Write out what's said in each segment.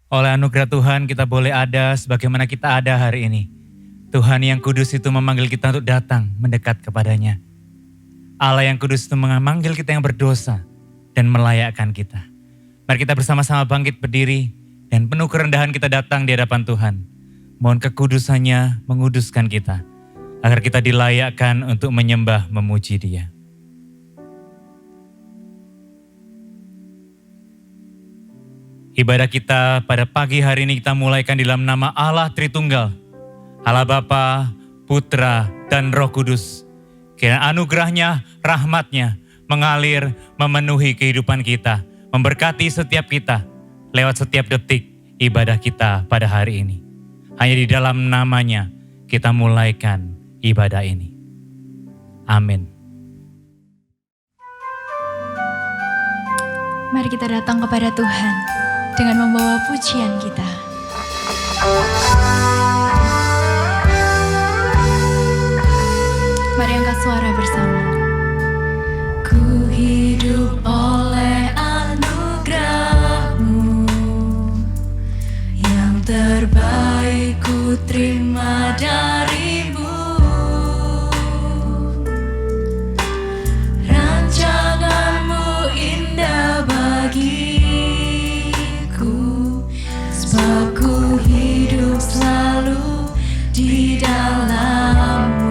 Oleh anugerah Tuhan kita boleh ada sebagaimana kita ada hari ini. Tuhan yang kudus itu memanggil kita untuk datang mendekat kepadanya. Allah yang kudus itu memanggil kita yang berdosa dan melayakkan kita. Mari kita bersama-sama bangkit berdiri dan penuh kerendahan kita datang di hadapan Tuhan. Mohon kekudusannya menguduskan kita agar kita dilayakkan untuk menyembah memuji Dia. Ibadah kita pada pagi hari ini kita mulaikan dalam nama Allah Tritunggal. Allah Bapa, Putra, dan Roh Kudus. Kiranya anugerahnya, rahmatnya mengalir, memenuhi kehidupan kita. Memberkati setiap kita lewat setiap detik ibadah kita pada hari ini. Hanya di dalam namanya kita mulaikan ibadah ini. Amin. Mari kita datang kepada Tuhan dengan membawa pujian kita. Mari angkat suara bersama. Ku hidup oleh anugerah-Mu, yang terbaik ku terima dari-Mu. Rancangan-Mu indah bagiku, sebab ku hidup selalu di dalam-Mu.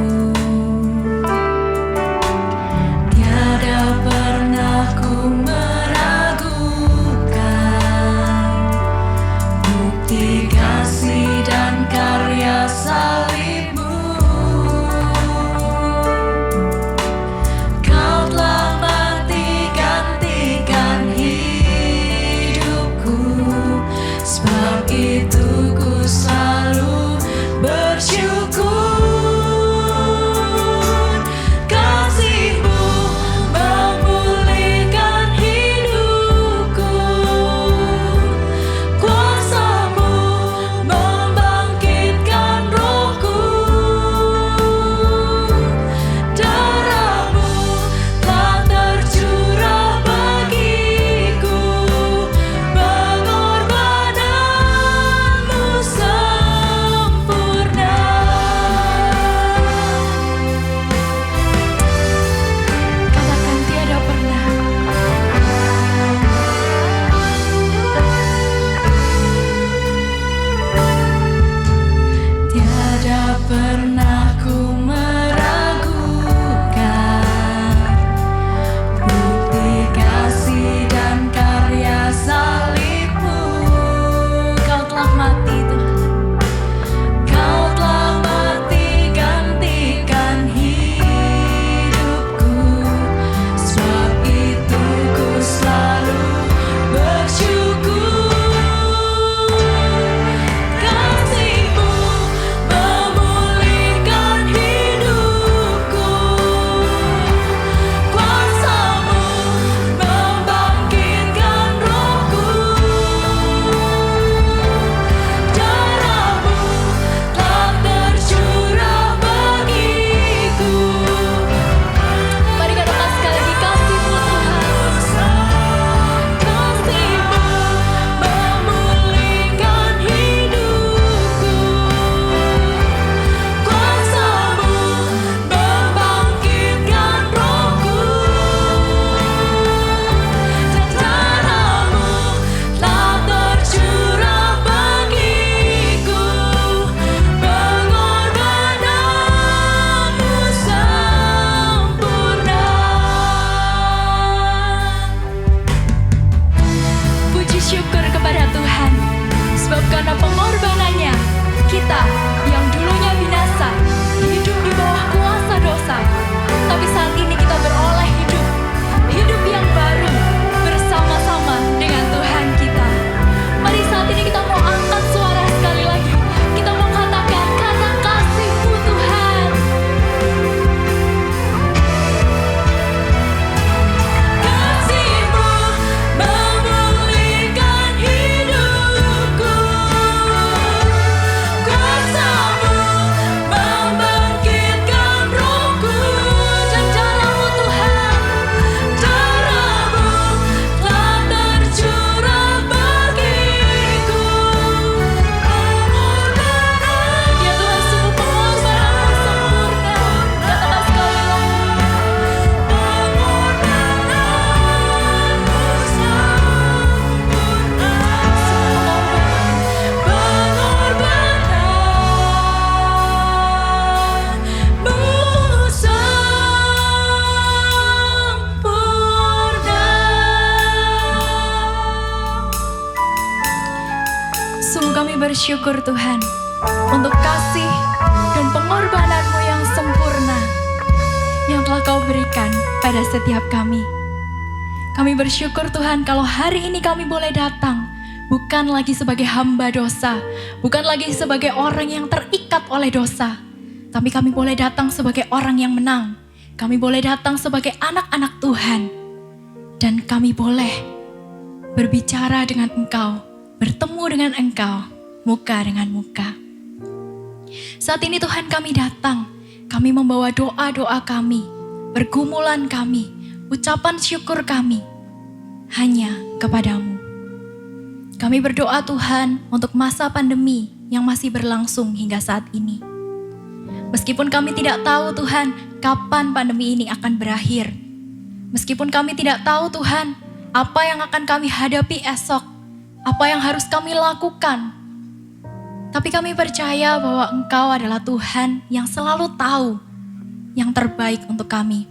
bersyukur Tuhan untuk kasih dan pengorbanan-Mu yang sempurna yang telah Kau berikan pada setiap kami. Kami bersyukur Tuhan kalau hari ini kami boleh datang bukan lagi sebagai hamba dosa, bukan lagi sebagai orang yang terikat oleh dosa, tapi kami boleh datang sebagai orang yang menang. Kami boleh datang sebagai anak-anak Tuhan dan kami boleh berbicara dengan Engkau, bertemu dengan Engkau, muka dengan muka. Saat ini Tuhan kami datang, kami membawa doa-doa kami, pergumulan kami, ucapan syukur kami hanya kepadamu. Kami berdoa Tuhan untuk masa pandemi yang masih berlangsung hingga saat ini. Meskipun kami tidak tahu Tuhan kapan pandemi ini akan berakhir. Meskipun kami tidak tahu Tuhan apa yang akan kami hadapi esok, apa yang harus kami lakukan. Tapi kami percaya bahwa Engkau adalah Tuhan yang selalu tahu yang terbaik untuk kami.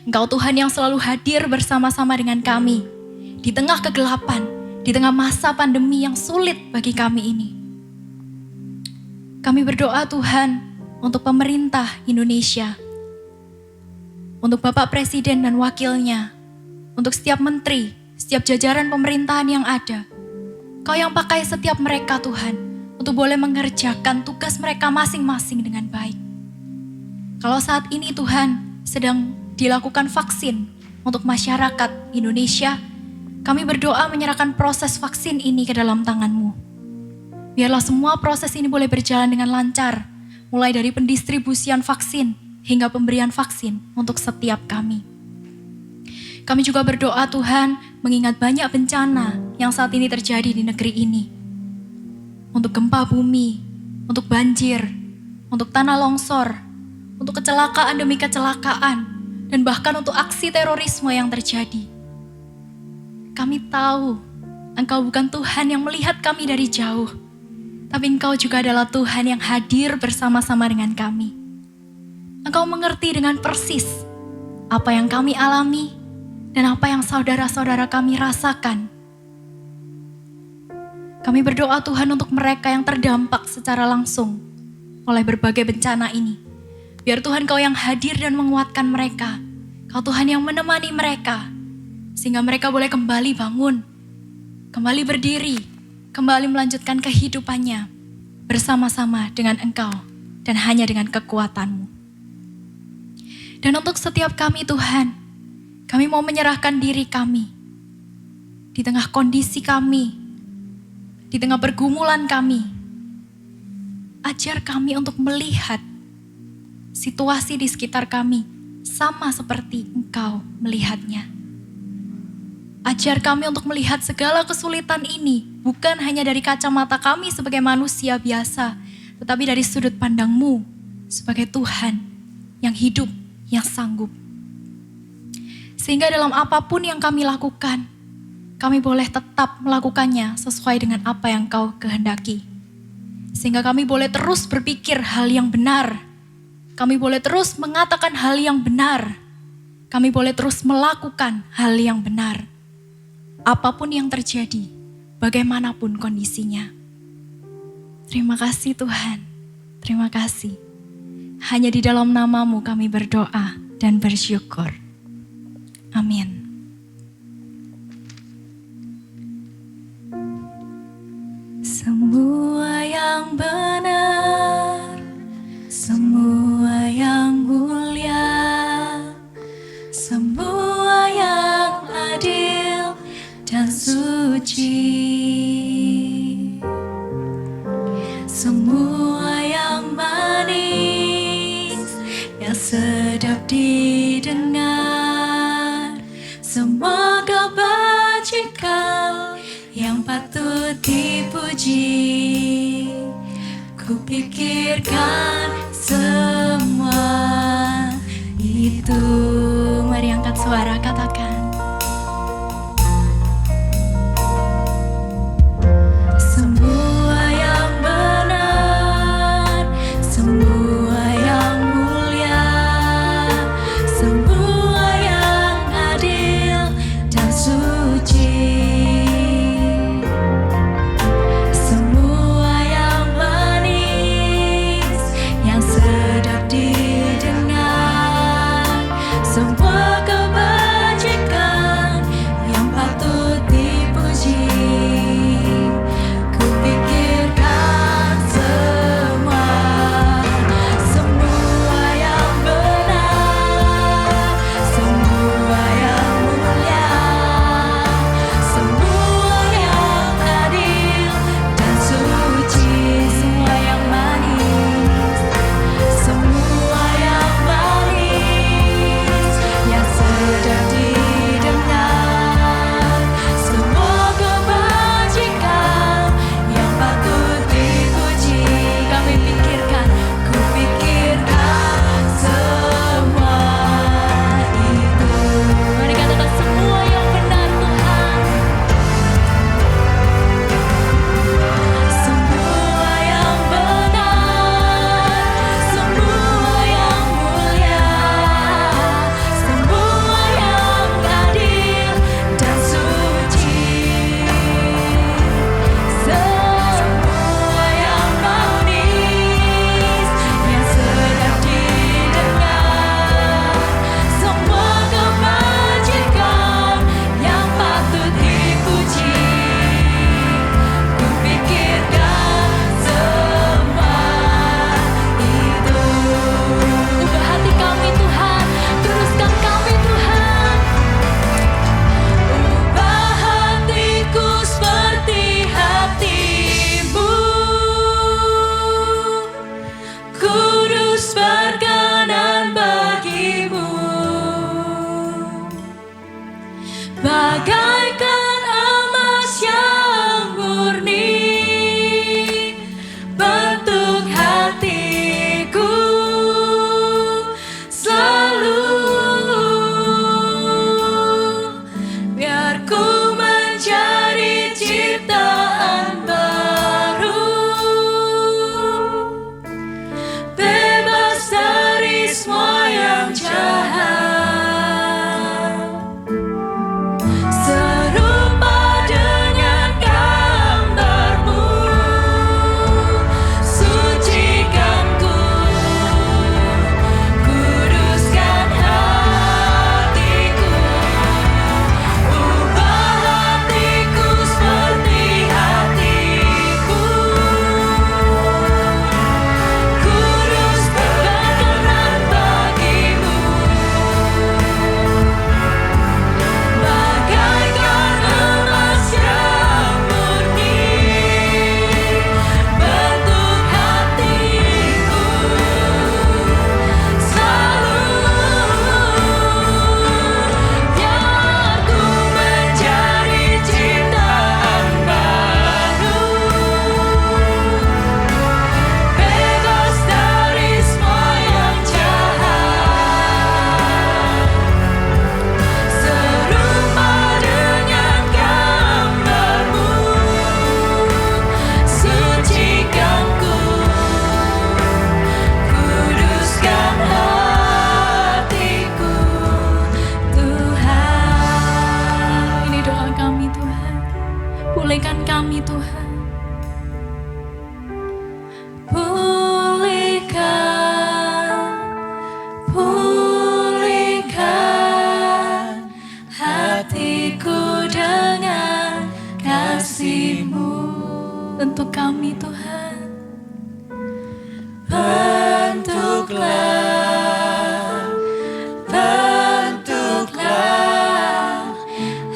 Engkau Tuhan yang selalu hadir bersama-sama dengan kami di tengah kegelapan, di tengah masa pandemi yang sulit bagi kami ini. Kami berdoa Tuhan untuk pemerintah Indonesia, untuk Bapak Presiden dan wakilnya, untuk setiap menteri, setiap jajaran pemerintahan yang ada. Kau yang pakai setiap mereka Tuhan, untuk boleh mengerjakan tugas mereka masing-masing dengan baik. Kalau saat ini Tuhan sedang dilakukan vaksin untuk masyarakat Indonesia, kami berdoa menyerahkan proses vaksin ini ke dalam tangan-Mu. Biarlah semua proses ini boleh berjalan dengan lancar, mulai dari pendistribusian vaksin hingga pemberian vaksin untuk setiap kami. Kami juga berdoa Tuhan mengingat banyak bencana yang saat ini terjadi di negeri ini. Untuk gempa bumi, untuk banjir, untuk tanah longsor, untuk kecelakaan demi kecelakaan, dan bahkan untuk aksi terorisme yang terjadi. Kami tahu Engkau bukan Tuhan yang melihat kami dari jauh, tapi Engkau juga adalah Tuhan yang hadir bersama-sama dengan kami. Engkau mengerti dengan persis apa yang kami alami dan apa yang saudara-saudara kami rasakan. Kami berdoa Tuhan untuk mereka yang terdampak secara langsung oleh berbagai bencana ini. Biar Tuhan Kau yang hadir dan menguatkan mereka. Kau Tuhan yang menemani mereka, sehingga mereka boleh kembali bangun, kembali berdiri, kembali melanjutkan kehidupannya bersama-sama dengan Engkau dan hanya dengan kekuatan-Mu. Dan untuk setiap kami Tuhan, kami mau menyerahkan diri kami di tengah kondisi kami, di tengah pergumulan kami. Ajar kami untuk melihat situasi di sekitar kami sama seperti Engkau melihatnya. Ajar kami untuk melihat segala kesulitan ini bukan hanya dari kacamata kami sebagai manusia biasa, tetapi dari sudut pandang-Mu sebagai Tuhan yang hidup, yang sanggup. Sehingga dalam apapun yang kami lakukan, kami boleh tetap melakukannya sesuai dengan apa yang Kau kehendaki. Sehingga kami boleh terus berpikir hal yang benar. Kami boleh terus mengatakan hal yang benar. Kami boleh terus melakukan hal yang benar. Apapun yang terjadi, bagaimanapun kondisinya. Terima kasih Tuhan. Terima kasih. Hanya di dalam nama-Mu kami berdoa dan bersyukur. Amin. Semua yang benar, semua yang mulia, semua yang adil dan suci, semua yang manis, yang sedap didengar, semua kebajikan yang patut dipuji. Kupikirkan semua itu. Mari angkat suara katakan. Semua yang benar, semua yang mulia, semua yang adil dan suci. Semua bagaikan emas yang murni, bentuk hatiku selalu, biar ku menjadi ciptaan baru, bebas dari semua yang jahat. Serupa dengan gambarmu, sucikan ku, kuduskan hatiku, ubah hatiku seperti hatiku, kudus berkenan bagimu, bagaikan emas yang murni, bentuk hatiku selalu, biar ku menjadi ciptaan baru, bebas dari semua yang jahat. Serupa dengan gambarmu, sucikan ku, kuduskan hatiku, Tuhan. Ini doa kami, Tuhan. Pulihkan kami, Tuhan. Pulihkan hatiku dengan kasih-Mu. Bentuk kami, Tuhan. Bentuklah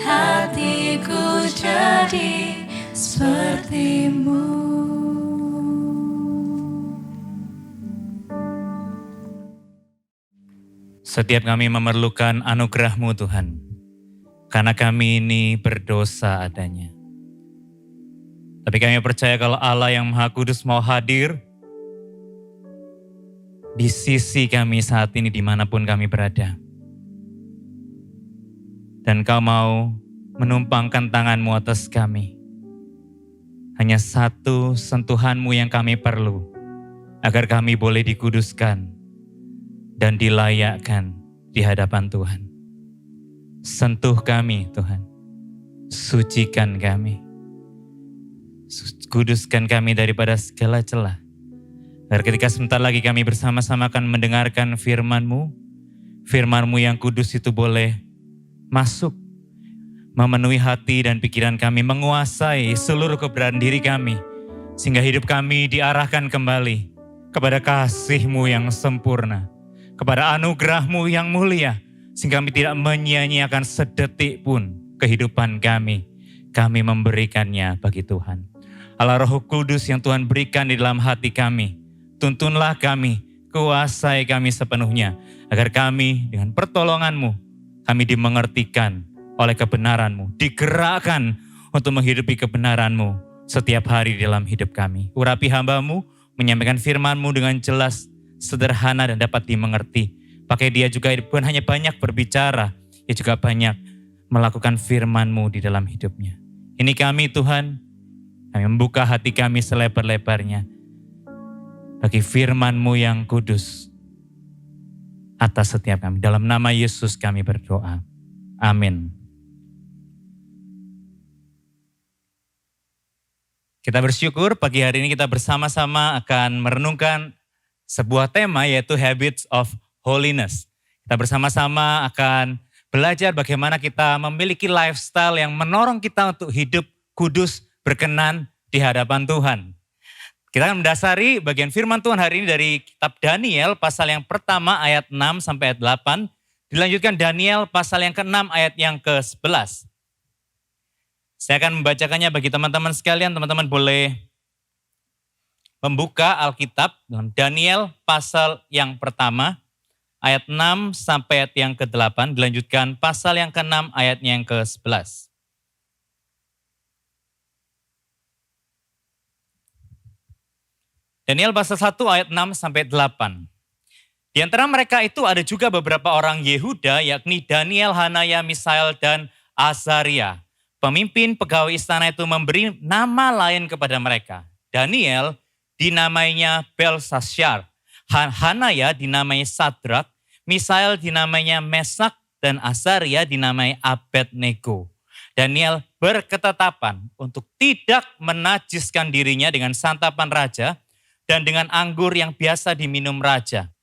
hatiku jadi seperti-Mu. Setiap kami memerlukan anugerah-Mu Tuhan, karena kami ini berdosa adanya. Tapi kami percaya kalau Allah yang Maha Kudus mau hadir di sisi kami saat ini dimanapun kami berada. Dan Kau mau menumpangkan tangan-Mu atas kami. Hanya satu sentuhan-Mu yang kami perlu, agar kami boleh dikuduskan dan dilayakkan di hadapan Tuhan. Sentuh kami Tuhan, sucikan kami, kuduskan kami daripada segala celah. Agar ketika sebentar lagi kami bersama-sama akan mendengarkan firman-Mu, firman-Mu yang kudus itu boleh masuk, memenuhi hati dan pikiran kami, menguasai seluruh keberadaan diri kami, sehingga hidup kami diarahkan kembali kepada kasih-Mu yang sempurna, kepada anugerah-Mu yang mulia, sehingga kami tidak menyia-nyiakan sedetik pun kehidupan kami. Kami memberikannya bagi Tuhan. Allah Roh Kudus yang Tuhan berikan di dalam hati kami, tuntunlah kami, kuasai kami sepenuhnya, agar kami dengan pertolongan-Mu, kami dimengertikan oleh kebenaran-Mu, digerakkan untuk menghidupi kebenaran-Mu setiap hari dalam hidup kami. Urapi hamba-Mu, menyampaikan firman-Mu dengan jelas, sederhana dan dapat dimengerti. Pakai dia juga bukan hanya banyak berbicara, dia juga banyak melakukan firman-Mu di dalam hidupnya. Ini kami Tuhan, kami membuka hati kami selebar-lebarnya bagi firman-Mu yang kudus atas setiap kami. Dalam nama Yesus kami berdoa. Amin. Kita bersyukur pagi hari ini kita bersama-sama akan merenungkan sebuah tema, yaitu Habits of Holiness. Kita bersama-sama akan belajar bagaimana kita memiliki lifestyle yang menorong kita untuk hidup kudus, berkenan di hadapan Tuhan. Kita akan mendasari bagian firman Tuhan hari ini dari kitab Daniel pasal yang pertama ayat 6 sampai ayat 8. Dilanjutkan Daniel pasal yang ke-6 ayat yang ke-11. Saya akan membacakannya bagi teman-teman sekalian. Teman-teman boleh membuka Alkitab dalam Daniel pasal yang pertama ayat 6 sampai ayat yang ke-8, dilanjutkan pasal yang ke-6 ayatnya yang ke-11. Daniel pasal 1 ayat 6 sampai 8. Di antara mereka itu ada juga beberapa orang Yehuda, yakni Daniel, Hanaya, Misael, dan Azaria. Pemimpin pegawai istana itu memberi nama lain kepada mereka. Daniel dinamainya Belsasyar, Hanaya dinamai Sadrak, Misael dinamainya Mesak, dan Azaria dinamai Abednego. Daniel berketetapan untuk tidak menajiskan dirinya dengan santapan raja dan dengan anggur yang biasa diminum raja.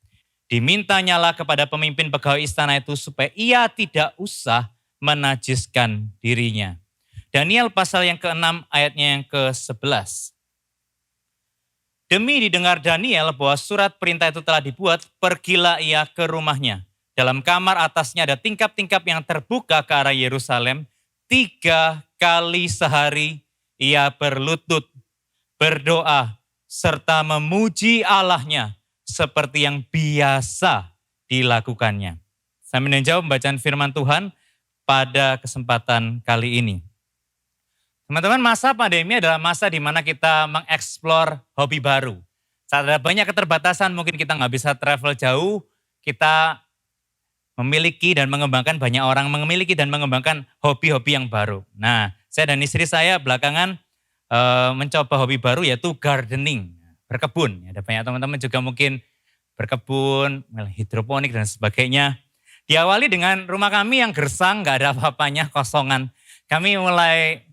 Dimintanyalah kepada pemimpin pegawai istana itu supaya ia tidak usah menajiskan dirinya. Daniel pasal yang ke-6 ayatnya yang ke-11. Demi didengar Daniel bahwa surat perintah itu telah dibuat, pergilah ia ke rumahnya. Dalam kamar atasnya ada tingkap-tingkap yang terbuka ke arah Yerusalem. 3 kali sehari ia berlutut, berdoa, serta memuji Allahnya seperti yang biasa dilakukannya. Saya meninjau pembacaan firman Tuhan pada kesempatan kali ini. Teman-teman, masa pandemi adalah masa di mana kita mengeksplor hobi baru. Saat ada banyak keterbatasan, mungkin kita nggak bisa travel jauh, kita memiliki dan mengembangkan, banyak orang memiliki dan mengembangkan hobi-hobi yang baru. Nah, saya dan istri saya belakangan mencoba hobi baru yaitu gardening, berkebun. Ada banyak teman-teman juga mungkin berkebun, hidroponik dan sebagainya. Diawali dengan rumah kami yang gersang, nggak ada apa-apanya, kosongan. Kami mulai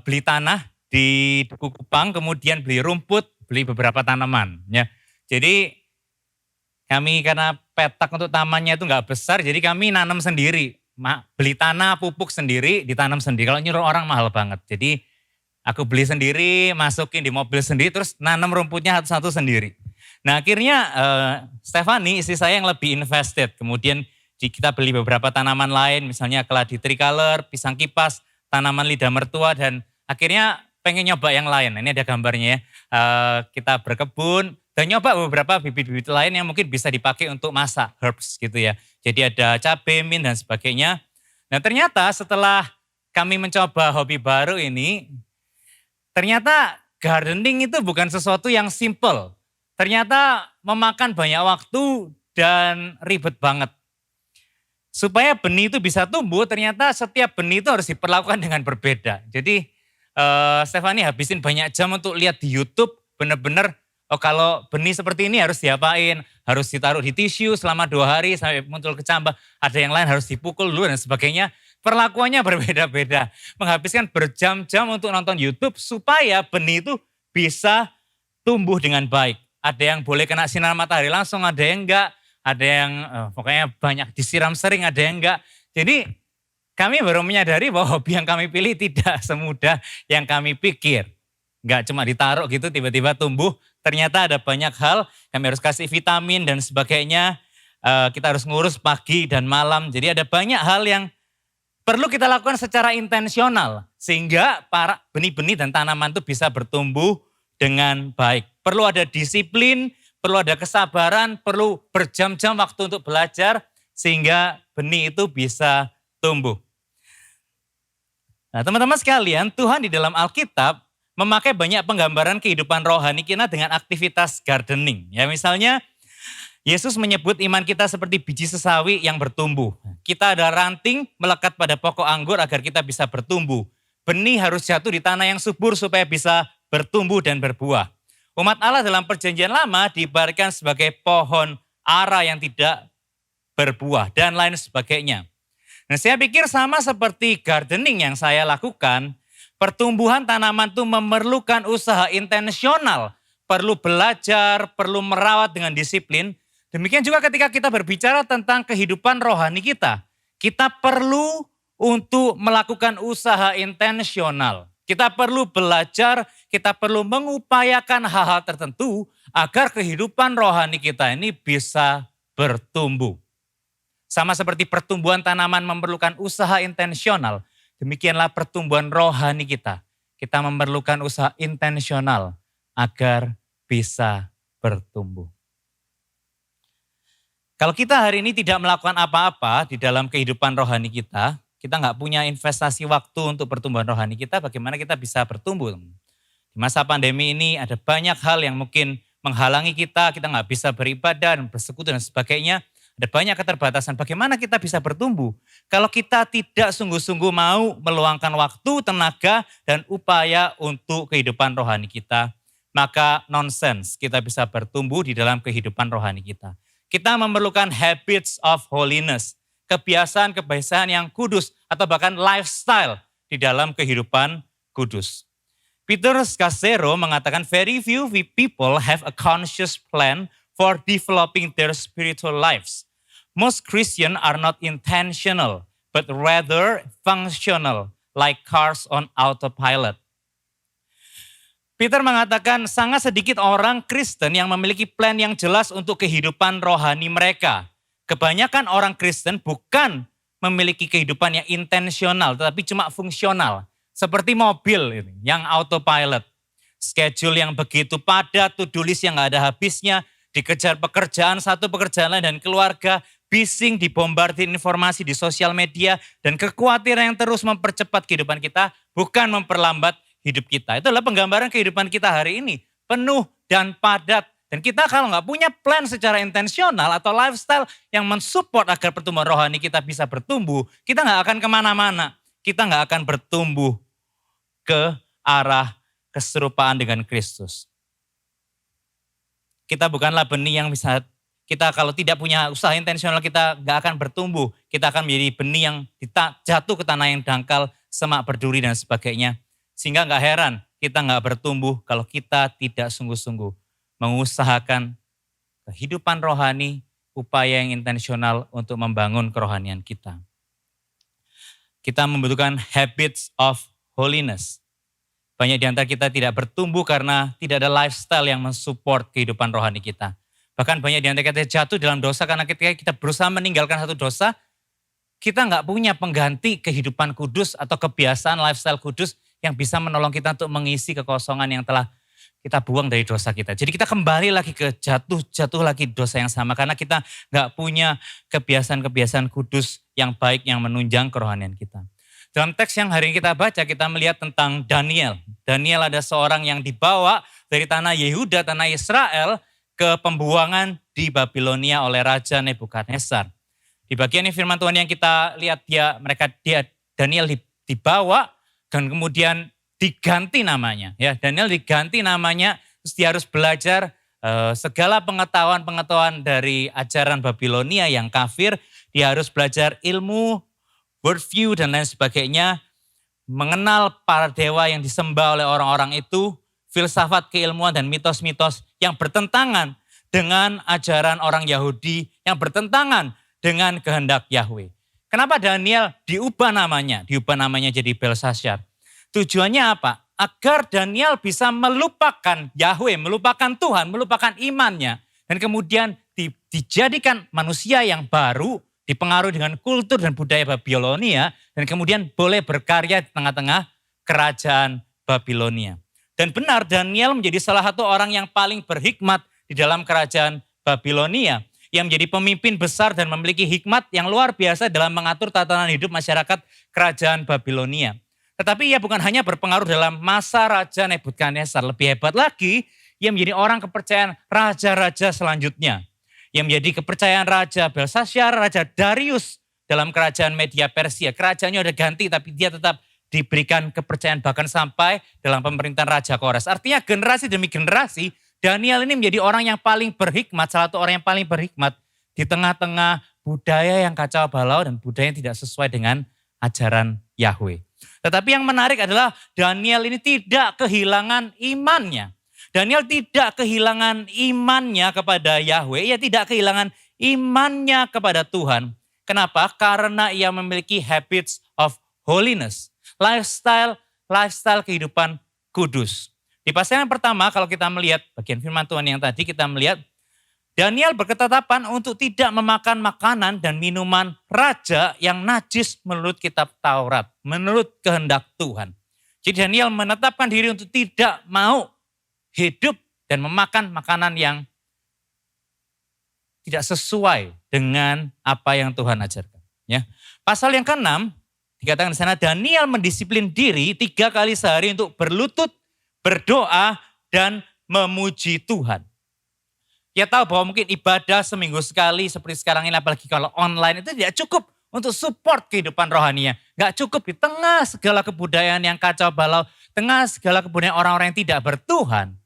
beli tanah di Duku Kupang, kemudian beli rumput, beli beberapa tanaman. Ya. Jadi kami karena petak untuk tamannya itu nggak besar, jadi kami nanam sendiri. Beli tanah, pupuk sendiri, ditanam sendiri. Kalau nyuruh orang mahal banget. Jadi aku beli sendiri, masukin di mobil sendiri, terus nanam rumputnya satu-satu sendiri. Nah akhirnya Stefani, istri saya yang lebih invested. Kemudian kita beli beberapa tanaman lain, misalnya keladi tricolor, pisang kipas, tanaman lidah mertua, dan akhirnya pengen nyoba yang lain. Ini ada gambarnya ya. Kita berkebun dan nyoba beberapa bibit-bibit lain yang mungkin bisa dipakai untuk masak, herbs gitu ya. Jadi ada cabai, mint dan sebagainya. Nah ternyata setelah kami mencoba hobi baru ini, ternyata gardening itu bukan sesuatu yang simple. Ternyata memakan banyak waktu dan ribet banget. Supaya benih itu bisa tumbuh, ternyata setiap benih itu harus diperlakukan dengan berbeda. Jadi Stefani habisin banyak jam untuk lihat di YouTube, benar-benar oh kalau benih seperti ini harus diapain, harus ditaruh di tisu selama 2 hari sampai muncul kecambah. Ada yang lain harus dipukul dulu dan sebagainya. Perlakuannya berbeda-beda. Menghabiskan berjam-jam untuk nonton YouTube supaya benih itu bisa tumbuh dengan baik. Ada yang boleh kena sinar matahari langsung, ada yang enggak. Ada yang pokoknya banyak disiram sering, ada yang enggak. Jadi kami baru menyadari bahwa hobi yang kami pilih tidak semudah yang kami pikir. Enggak cuma ditaruh gitu tiba-tiba tumbuh. Ternyata ada banyak hal, kami harus kasih vitamin dan sebagainya. Kita harus ngurus pagi dan malam. Jadi ada banyak hal yang perlu kita lakukan secara intensional sehingga para benih-benih dan tanaman itu bisa bertumbuh dengan baik. Perlu ada disiplin, perlu ada kesabaran, perlu berjam-jam waktu untuk belajar sehingga benih itu bisa tumbuh. Nah teman-teman sekalian, Tuhan di dalam Alkitab memakai banyak penggambaran kehidupan rohani kita dengan aktivitas gardening. Ya misalnya Yesus menyebut iman kita seperti biji sesawi yang bertumbuh. Kita ada ranting melekat pada pokok anggur agar kita bisa bertumbuh. Benih harus jatuh di tanah yang subur supaya bisa bertumbuh dan berbuah. Umat Allah dalam perjanjian lama diibaratkan sebagai pohon ara yang tidak berbuah dan lain sebagainya. Nah saya pikir sama seperti gardening yang saya lakukan, pertumbuhan tanaman itu memerlukan usaha intensional, perlu belajar, perlu merawat dengan disiplin. Demikian juga ketika kita berbicara tentang kehidupan rohani kita perlu untuk melakukan usaha intensional. Kita perlu belajar, kita perlu mengupayakan hal-hal tertentu agar kehidupan rohani kita ini bisa bertumbuh. Sama seperti pertumbuhan tanaman memerlukan usaha intensional, demikianlah pertumbuhan rohani kita. Kita memerlukan usaha intensional agar bisa bertumbuh. Kalau kita hari ini tidak melakukan apa-apa di dalam kehidupan rohani kita nggak punya investasi waktu untuk pertumbuhan rohani kita, bagaimana kita bisa bertumbuh? Di masa pandemi ini ada banyak hal yang mungkin menghalangi kita nggak bisa beribadah dan bersekutu dan sebagainya. Ada banyak keterbatasan, bagaimana kita bisa bertumbuh? Kalau kita tidak sungguh-sungguh mau meluangkan waktu, tenaga, dan upaya untuk kehidupan rohani kita, maka nonsense kita bisa bertumbuh di dalam kehidupan rohani kita. Kita memerlukan habits of holiness, kebiasaan-kebiasaan yang kudus, atau bahkan lifestyle di dalam kehidupan kudus. Peter Scazzero mengatakan very few people have a conscious plan for developing their spiritual lives. Most Christians are not intentional, but rather functional, like cars on autopilot. Peter mengatakan sangat sedikit orang Kristen yang memiliki plan yang jelas untuk kehidupan rohani mereka. Kebanyakan orang Kristen bukan memiliki kehidupan yang intensional, tetapi cuma fungsional. Seperti mobil yang autopilot. Schedule yang begitu padat, to-do list yang gak ada habisnya, dikejar pekerjaan satu pekerjaan lain dan keluarga, bising dibombardir informasi di sosial media, dan kekhawatiran yang terus mempercepat kehidupan kita, bukan memperlambat hidup kita. Itu adalah penggambaran kehidupan kita hari ini, penuh dan padat. Dan kita kalau nggak punya plan secara intensional atau lifestyle yang mensupport agar pertumbuhan rohani kita bisa bertumbuh, kita nggak akan kemana-mana. Kita nggak akan bertumbuh ke arah keserupaan dengan Kristus. Kita bukanlah benih yang bisa, kita kalau tidak punya usaha intensional kita nggak akan bertumbuh. Kita akan menjadi benih yang jatuh ke tanah yang dangkal, semak berduri dan sebagainya. Sehingga nggak heran kita nggak bertumbuh kalau kita tidak sungguh-sungguh mengusahakan kehidupan rohani, upaya yang intensional untuk membangun kerohanian kita. Kita membutuhkan habits of holiness. Banyak di antara kita tidak bertumbuh karena tidak ada lifestyle yang mensupport kehidupan rohani kita. Bahkan banyak di antara kita jatuh dalam dosa karena ketika kita berusaha meninggalkan satu dosa, kita nggak punya pengganti kehidupan kudus atau kebiasaan lifestyle kudus yang bisa menolong kita untuk mengisi kekosongan yang telah kita buang dari dosa kita. Jadi kita kembali lagi ke jatuh lagi dosa yang sama karena kita nggak punya kebiasaan-kebiasaan kudus yang baik yang menunjang kerohanian kita. Dalam teks yang hari ini kita baca, kita melihat tentang Daniel. Daniel ada seorang yang dibawa dari tanah Yehuda, tanah Israel, ke pembuangan di Babilonia oleh Raja Nebukadnezar. Di bagian firman Tuhan yang kita lihat, Daniel dibawa dan kemudian diganti namanya. Ya, Daniel diganti namanya, terus dia harus belajar segala pengetahuan dari ajaran Babilonia yang kafir. Dia harus belajar ilmu, worldview dan lain sebagainya, mengenal para dewa yang disembah oleh orang-orang itu, filsafat keilmuan dan mitos-mitos yang bertentangan dengan ajaran orang Yahudi, yang bertentangan dengan kehendak Yahweh. Kenapa Daniel diubah namanya? Diubah namanya jadi Belshazzar. Tujuannya apa? Agar Daniel bisa melupakan Yahweh, melupakan Tuhan, melupakan imannya. Dan kemudian dijadikan manusia yang baru, dipengaruhi dengan kultur dan budaya Babilonia, dan kemudian boleh berkarya di tengah-tengah kerajaan Babilonia. Dan benar Daniel menjadi salah satu orang yang paling berhikmat di dalam kerajaan Babilonia, yang menjadi pemimpin besar dan memiliki hikmat yang luar biasa dalam mengatur tatanan hidup masyarakat kerajaan Babilonia. Tetapi ia bukan hanya berpengaruh dalam masa Raja Nebukadnezar, lebih hebat lagi, ia menjadi orang kepercayaan raja-raja selanjutnya. Yang menjadi kepercayaan Raja Belshazzar, Raja Darius dalam kerajaan Media Persia. Kerajaannya udah ganti tapi dia tetap diberikan kepercayaan bahkan sampai dalam pemerintahan Raja Kores. Artinya generasi demi generasi Daniel ini menjadi orang yang paling berhikmat, salah satu orang yang paling berhikmat di tengah-tengah budaya yang kacau balau dan budaya yang tidak sesuai dengan ajaran Yahweh. Tetapi yang menarik adalah Daniel ini tidak kehilangan imannya. Daniel tidak kehilangan imannya kepada Yahweh, ia tidak kehilangan imannya kepada Tuhan. Kenapa? Karena ia memiliki habits of holiness, lifestyle kehidupan kudus. Di pasal yang pertama kalau kita melihat bagian firman Tuhan yang tadi kita melihat Daniel berketetapan untuk tidak memakan makanan dan minuman raja yang najis menurut kitab Taurat, menurut kehendak Tuhan. Jadi Daniel menetapkan diri untuk tidak mau hidup dan memakan makanan yang tidak sesuai dengan apa yang Tuhan ajarkan. Ya. Pasal yang ke-6 dikatakan di sana, Daniel mendisiplin diri 3 kali sehari untuk berlutut, berdoa, dan memuji Tuhan. Dia tahu bahwa mungkin ibadah seminggu sekali seperti sekarang ini, apalagi kalau online, itu tidak cukup untuk support kehidupan rohaninya. Gak cukup di tengah segala kebudayaan yang kacau balau, tengah segala kebudayaan orang-orang yang tidak bertuhan.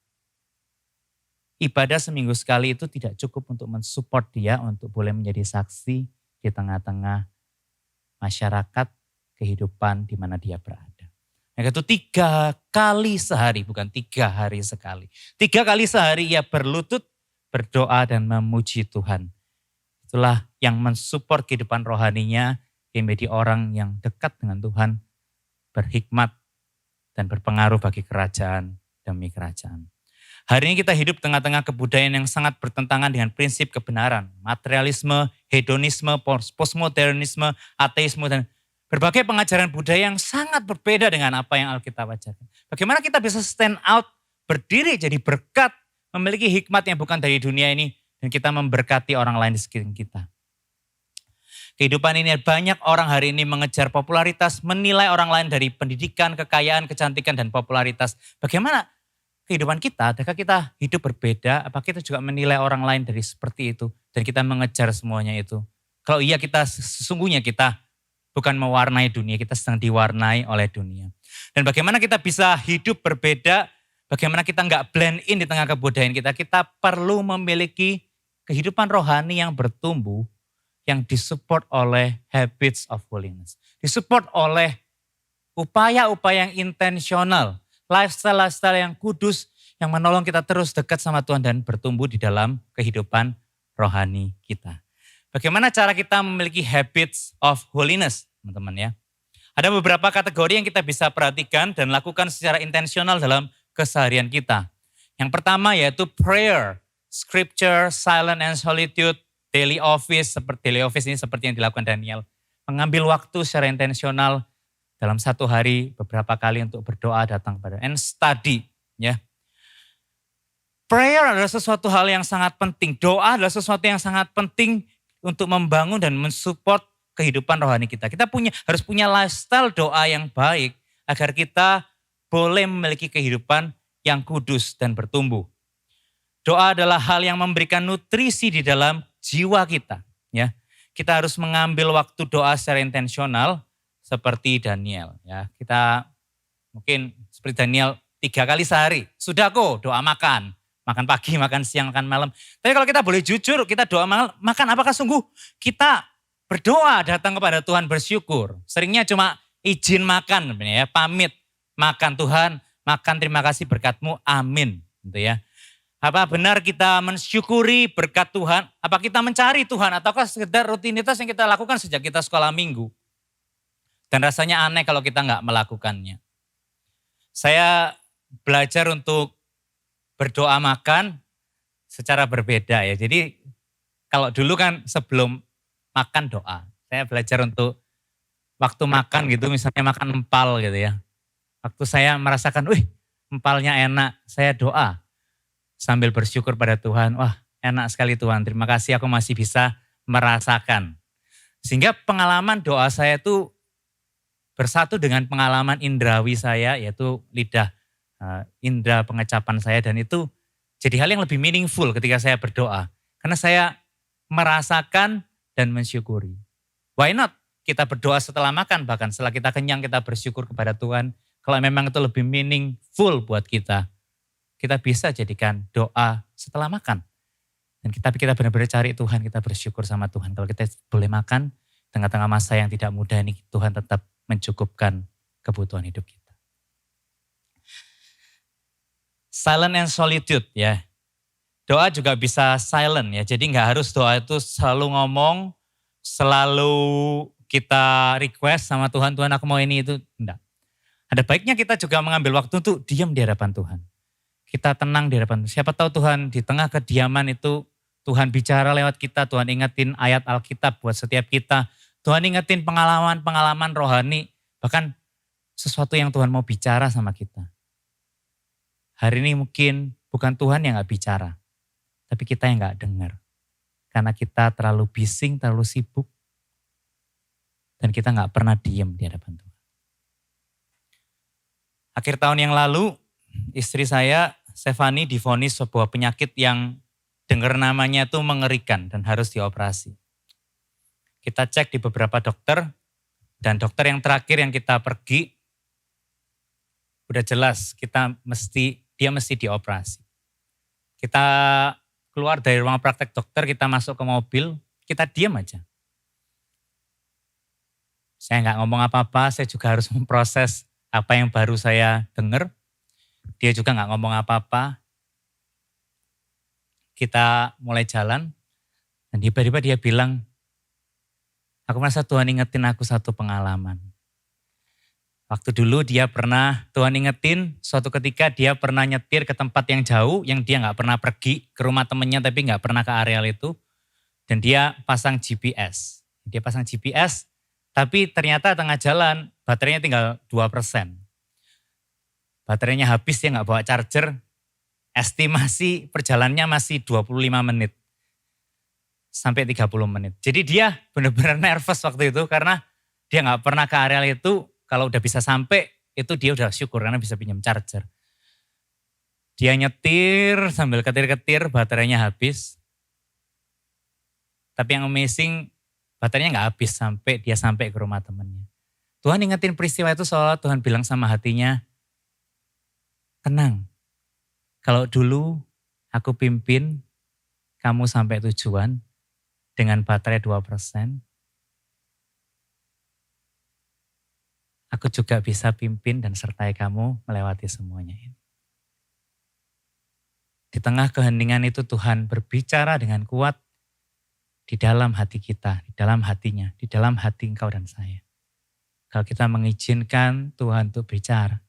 Ibadah seminggu sekali itu tidak cukup untuk mensupport dia untuk boleh menjadi saksi di tengah-tengah masyarakat kehidupan di mana dia berada. Yang itu 3 kali sehari, bukan 3 hari sekali. 3 kali sehari ia berlutut, berdoa dan memuji Tuhan. Itulah yang mensupport kehidupan rohaninya, yang menjadi orang yang dekat dengan Tuhan, berhikmat dan berpengaruh bagi kerajaan demi kerajaan. Hari ini kita hidup tengah-tengah kebudayaan yang sangat bertentangan dengan prinsip kebenaran. Materialisme, hedonisme, postmodernisme, ateisme, dan berbagai pengajaran budaya yang sangat berbeda dengan apa yang Alkitab ajarkan. Bagaimana kita bisa stand out, berdiri jadi berkat, memiliki hikmat yang bukan dari dunia ini, dan kita memberkati orang lain di sekeliling kita. Kehidupan ini banyak orang hari ini mengejar popularitas, menilai orang lain dari pendidikan, kekayaan, kecantikan, dan popularitas. Bagaimana kehidupan kita, adakah kita hidup berbeda, apa kita juga menilai orang lain dari seperti itu, dan kita mengejar semuanya itu. Kalau iya, kita sesungguhnya kita bukan mewarnai dunia, kita sedang diwarnai oleh dunia. Dan bagaimana kita bisa hidup berbeda, bagaimana kita nggak blend in di tengah kebudayaan kita, kita perlu memiliki kehidupan rohani yang bertumbuh, yang disupport oleh habits of holiness. Disupport oleh upaya-upaya yang intensional, lifestyle yang kudus, yang menolong kita terus dekat sama Tuhan dan bertumbuh di dalam kehidupan rohani kita. Bagaimana cara kita memiliki habits of holiness, teman-teman ya? Ada beberapa kategori yang kita bisa perhatikan dan lakukan secara intensional dalam keseharian kita. Yang pertama yaitu prayer, scripture, silent and solitude, daily office. Daily office ini seperti yang dilakukan Daniel. Mengambil waktu secara intensional dalam satu hari beberapa kali untuk berdoa, datang kepada and study. Ya. Prayer adalah sesuatu hal yang sangat penting. Doa adalah sesuatu yang sangat penting untuk membangun dan mensupport kehidupan rohani kita. Kita harus punya lifestyle doa yang baik agar kita boleh memiliki kehidupan yang kudus dan bertumbuh. Doa adalah hal yang memberikan nutrisi di dalam jiwa kita. Ya, kita harus mengambil waktu doa secara intensional seperti Daniel. Ya, kita mungkin seperti Daniel 3 kali sehari. Sudah kok doa makan. Makan pagi, makan siang, makan malam. Tapi kalau kita boleh jujur, kita doa makan, apakah sungguh kita berdoa datang kepada Tuhan bersyukur? Seringnya cuma izin makan, ya, pamit makan Tuhan, makan terima kasih berkat-Mu, amin. Gitu ya. Apa benar kita mensyukuri berkat Tuhan? Apa kita mencari Tuhan? Ataukah sekedar rutinitas yang kita lakukan sejak kita sekolah minggu? Dan rasanya aneh kalau kita nggak melakukannya. Saya belajar untuk berdoa makan secara berbeda ya. Jadi kalau dulu kan sebelum makan doa. Saya belajar untuk waktu makan gitu, misalnya makan empal gitu ya. Waktu saya merasakan, empalnya enak, saya doa. Sambil bersyukur pada Tuhan, wah enak sekali Tuhan, terima kasih aku masih bisa merasakan. Sehingga pengalaman doa saya itu bersatu dengan pengalaman indrawi saya, yaitu lidah, indera pengecapan saya, dan itu jadi hal yang lebih meaningful ketika saya berdoa. Karena saya merasakan dan mensyukuri. Why not? Kita berdoa setelah makan, bahkan setelah kita kenyang kita bersyukur kepada Tuhan. Kalau memang itu lebih meaningful buat kita bisa jadikan doa setelah makan. Dan kita benar-benar cari Tuhan, kita bersyukur sama Tuhan. Kalau kita boleh makan, tengah-tengah masa yang tidak mudah ini, Tuhan tetap mencukupkan kebutuhan hidup kita. Silent and solitude ya. Doa juga bisa silent ya. Jadi nggak harus doa itu selalu ngomong, selalu kita request sama Tuhan, Tuhan aku mau ini itu. Enggak. Ada baiknya kita juga mengambil waktu untuk diam di hadapan Tuhan. Kita tenang di hadapan Tuhan. Siapa tahu Tuhan di tengah kediaman itu Tuhan bicara lewat kita, Tuhan ingetin ayat Alkitab buat setiap kita. Tuhan ingetin pengalaman rohani, bahkan sesuatu yang Tuhan mau bicara sama kita. Hari ini mungkin bukan Tuhan yang gak bicara, tapi kita yang gak dengar. Karena kita terlalu bising, terlalu sibuk. Dan kita gak pernah diem di hadapan Tuhan. Akhir tahun yang lalu, istri saya, Stefani, divonis sebuah penyakit yang dengar namanya itu mengerikan dan harus dioperasi. Kita cek di beberapa dokter, dan dokter yang terakhir yang kita pergi, udah jelas dia mesti dioperasi. Kita keluar dari ruang praktek dokter, kita masuk ke mobil, kita diam aja. Saya nggak ngomong apa-apa, saya juga harus memproses apa yang baru saya dengar. Dia juga nggak ngomong apa-apa. Kita mulai jalan, dan tiba-tiba dia bilang, aku merasa Tuhan ingetin aku satu pengalaman. Waktu dulu Tuhan ingetin suatu ketika dia pernah nyetir ke tempat yang jauh, yang dia gak pernah pergi ke rumah temennya tapi gak pernah ke areal itu. Dan dia pasang GPS. Tapi ternyata tengah jalan baterainya tinggal 2%. Baterainya habis, dia gak bawa charger. Estimasi perjalanannya masih 25 menit. Sampai 30 menit. Jadi dia benar-benar nervous waktu itu karena dia gak pernah ke areal itu. Kalau udah bisa sampai, itu dia udah syukur karena bisa pinjam charger. Dia nyetir sambil ketir-ketir, baterainya habis. Tapi yang amazing, baterainya gak habis sampai dia sampai ke rumah temannya. Tuhan ingetin peristiwa itu seolah Tuhan bilang sama hatinya, tenang, kalau dulu aku pimpin kamu sampai tujuan dengan baterai 2%, aku juga bisa pimpin dan sertai kamu melewati semuanya ini. Di tengah keheningan itu Tuhan berbicara dengan kuat di dalam hati kita, di dalam hatinya, di dalam hati engkau dan saya. Kalau kita mengizinkan Tuhan untuk bicara,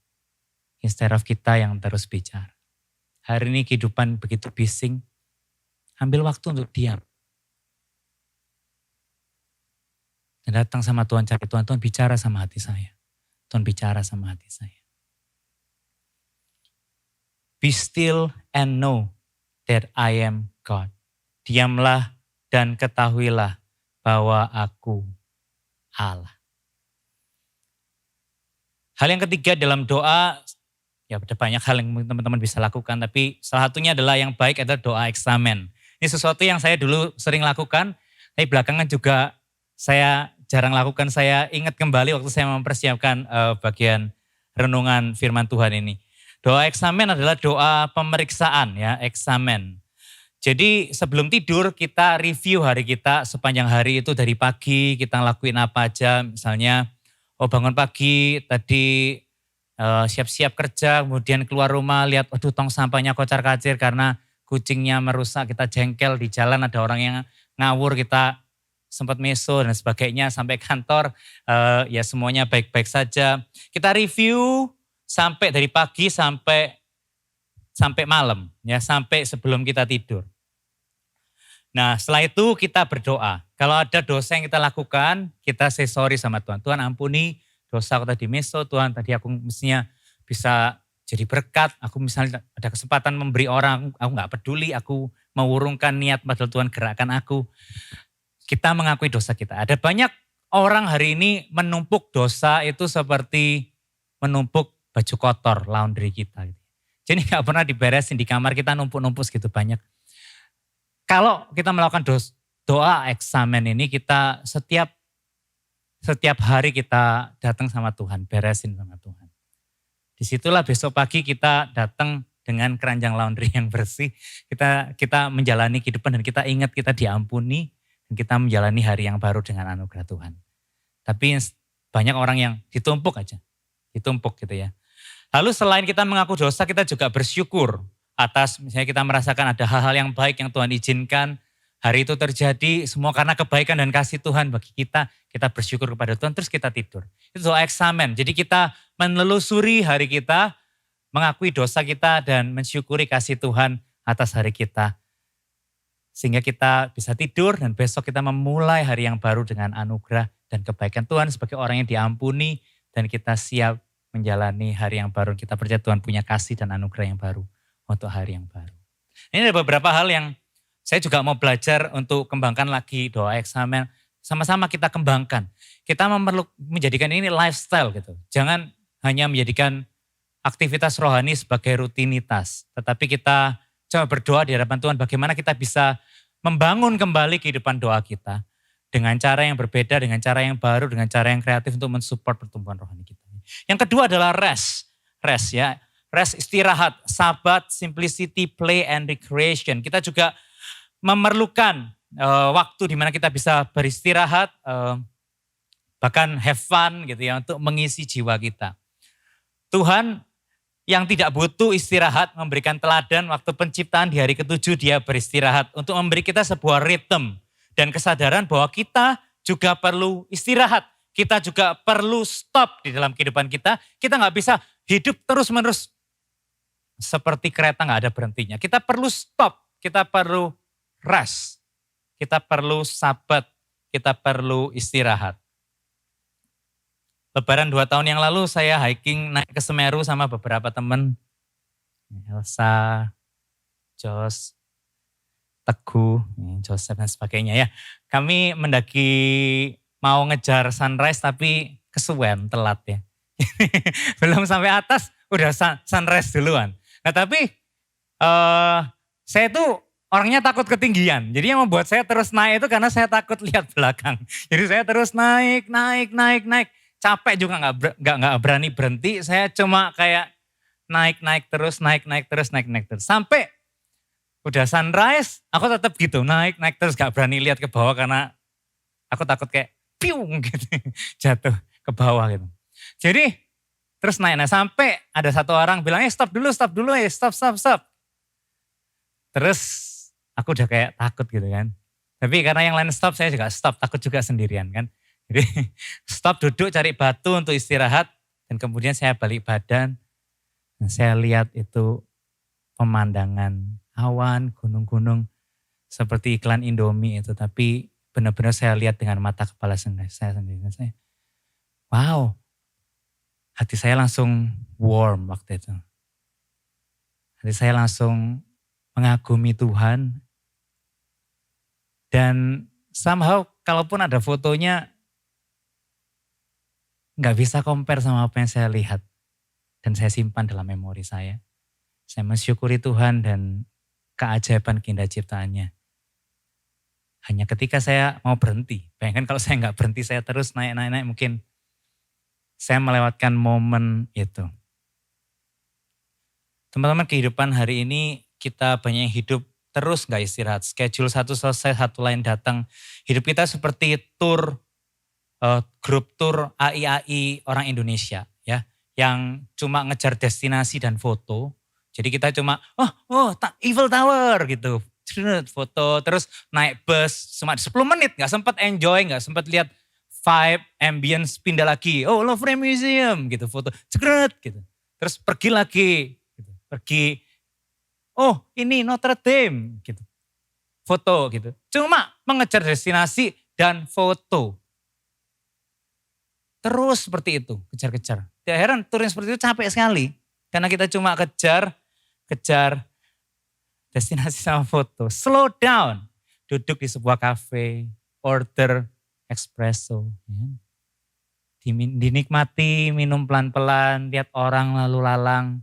instead of kita yang terus bicara. Hari ini kehidupan begitu bising, ambil waktu untuk diam. Dan datang sama Tuhan, cari Tuhan, Tuhan bicara sama hati saya. Tuhan bicara sama hati saya. Be still and know that I am God. Diamlah dan ketahuilah bahwa aku Allah. Hal yang ketiga dalam doa, ya ada banyak hal yang teman-teman bisa lakukan, tapi salah satunya adalah yang baik adalah doa eksamen. Ini sesuatu yang saya dulu sering lakukan, tapi belakangan juga saya jarang lakukan. Saya ingat kembali waktu saya mempersiapkan bagian renungan firman Tuhan ini. Doa eksamen adalah doa pemeriksaan ya, eksamen. Jadi sebelum tidur kita review hari kita sepanjang hari itu, dari pagi kita ngelakuin apa aja. Misalnya bangun pagi tadi siap-siap kerja, kemudian keluar rumah lihat aduh tong sampahnya kocar-kacir karena kucingnya merusak, kita jengkel di jalan ada orang yang ngawur, kita sempat meso dan sebagainya, sampai kantor ya semuanya baik-baik saja. Kita review sampai dari pagi sampai malam ya, sampai sebelum kita tidur. Nah setelah itu kita berdoa. Kalau ada dosa yang kita lakukan, kita say sorry sama Tuhan. Tuhan ampuni dosa aku tadi meso, Tuhan tadi aku mestinya bisa jadi berkat, aku misalnya ada kesempatan memberi orang, aku gak peduli, aku mengurungkan niat padahal Tuhan gerakkan aku. Kita mengakui dosa kita. Ada banyak orang hari ini menumpuk dosa itu seperti menumpuk baju kotor, laundry kita. Jadi gak pernah diberesin, di kamar kita numpuk-numpuk segitu banyak. Kalau kita melakukan doa eksamen ini, kita setiap hari kita datang sama Tuhan, beresin sama Tuhan. Disitulah besok pagi kita datang dengan keranjang laundry yang bersih. Kita menjalani kehidupan dan kita ingat kita diampuni. Dan kita menjalani hari yang baru dengan anugerah Tuhan. Tapi banyak orang yang ditumpuk aja. Ditumpuk gitu ya. Lalu selain kita mengaku dosa, kita juga bersyukur atas misalnya kita merasakan ada hal-hal yang baik yang Tuhan izinkan. Hari itu terjadi semua karena kebaikan dan kasih Tuhan bagi kita. Kita bersyukur kepada Tuhan, terus kita tidur. Itu doa eksamen. Jadi kita menelusuri hari kita, mengakui dosa kita dan mensyukuri kasih Tuhan atas hari kita. Sehingga kita bisa tidur dan besok kita memulai hari yang baru dengan anugerah dan kebaikan Tuhan sebagai orang yang diampuni. Dan kita siap menjalani hari yang baru. Kita percaya Tuhan punya kasih dan anugerah yang baru untuk hari yang baru. Ini ada beberapa hal yang Saya juga mau belajar untuk kembangkan lagi doa eksamen. Sama-sama kita kembangkan. Kita menjadikan ini lifestyle gitu. Jangan hanya menjadikan aktivitas rohani sebagai rutinitas. Tetapi kita coba berdoa di hadapan Tuhan bagaimana kita bisa membangun kembali kehidupan doa kita. Dengan cara yang berbeda, dengan cara yang baru, dengan cara yang kreatif untuk mensupport pertumbuhan rohani kita. Yang kedua adalah rest. Rest ya. Rest, istirahat, sabat, simplicity, play, and recreation. Kita juga memerlukan waktu di mana kita bisa beristirahat, bahkan have fun gitu ya, untuk mengisi jiwa kita. Tuhan yang tidak butuh istirahat memberikan teladan waktu penciptaan di hari ke-7 dia beristirahat untuk memberi kita sebuah ritme dan kesadaran bahwa kita juga perlu istirahat. Kita juga perlu stop di dalam kehidupan kita. Kita nggak bisa hidup terus-menerus seperti kereta nggak ada berhentinya. Kita perlu stop, kita perlu rest, kita perlu sabat, kita perlu istirahat. Lebaran 2 tahun yang lalu saya hiking naik ke Semeru sama beberapa teman. Elsa, Jos, Teguh, Joseph dan sebagainya ya. Kami mendaki mau ngejar sunrise tapi kesuwen, telat ya. Belum sampai atas udah sunrise duluan. Nah tapi saya tuh orangnya takut ketinggian. Jadi yang membuat saya terus naik itu karena saya takut lihat belakang. Jadi saya terus naik. Capek juga nggak berani berhenti. Saya cuma kayak naik terus. Sampai udah sunrise, aku tetap gitu naik terus gak berani lihat ke bawah karena aku takut kayak piung gitu jatuh ke bawah gitu. Jadi terus naik, sampai ada satu orang bilang stop dulu stop. Terus aku udah kayak takut gitu kan. Tapi karena yang lain stop, saya juga stop, takut juga sendirian kan. Jadi stop, duduk, cari batu untuk istirahat. Dan kemudian saya balik badan. Dan saya lihat itu pemandangan awan, gunung-gunung. Seperti iklan Indomie itu. Tapi benar-benar saya lihat dengan mata kepala saya sendiri. Wow, hati saya langsung warm waktu itu. Hati saya langsung mengagumi Tuhan. Dan somehow kalaupun ada fotonya, nggak bisa compare sama apa yang saya lihat. Dan saya simpan dalam memori saya. Saya mensyukuri Tuhan dan keajaiban keindahan ciptaannya. Hanya ketika saya mau berhenti. Bayangkan kalau saya nggak berhenti, saya terus naik, mungkin saya melewatkan momen itu. Teman-teman, kehidupan hari ini kita banyak yang hidup terus nggak istirahat. Schedule satu selesai, satu lain datang. Hidup kita seperti grup tour AI orang Indonesia ya, yang cuma ngejar destinasi dan foto. Jadi kita cuma Eiffel Tower gitu, foto terus naik bus cuma 10 menit, nggak sempat enjoy, nggak sempat lihat vibe, ambience, pindah lagi. Louvre Museum gitu, foto gitu. Terus pergi lagi, gitu. Pergi. Ini Notre Dame gitu, foto gitu. Cuma mengejar destinasi dan foto. Terus seperti itu, kejar-kejar. Tidak heran touring seperti itu capek sekali. Karena kita cuma kejar destinasi sama foto. Slow down. Duduk di sebuah kafe, order espresso. Ya. Dinikmati, minum pelan-pelan, lihat orang lalu lalang.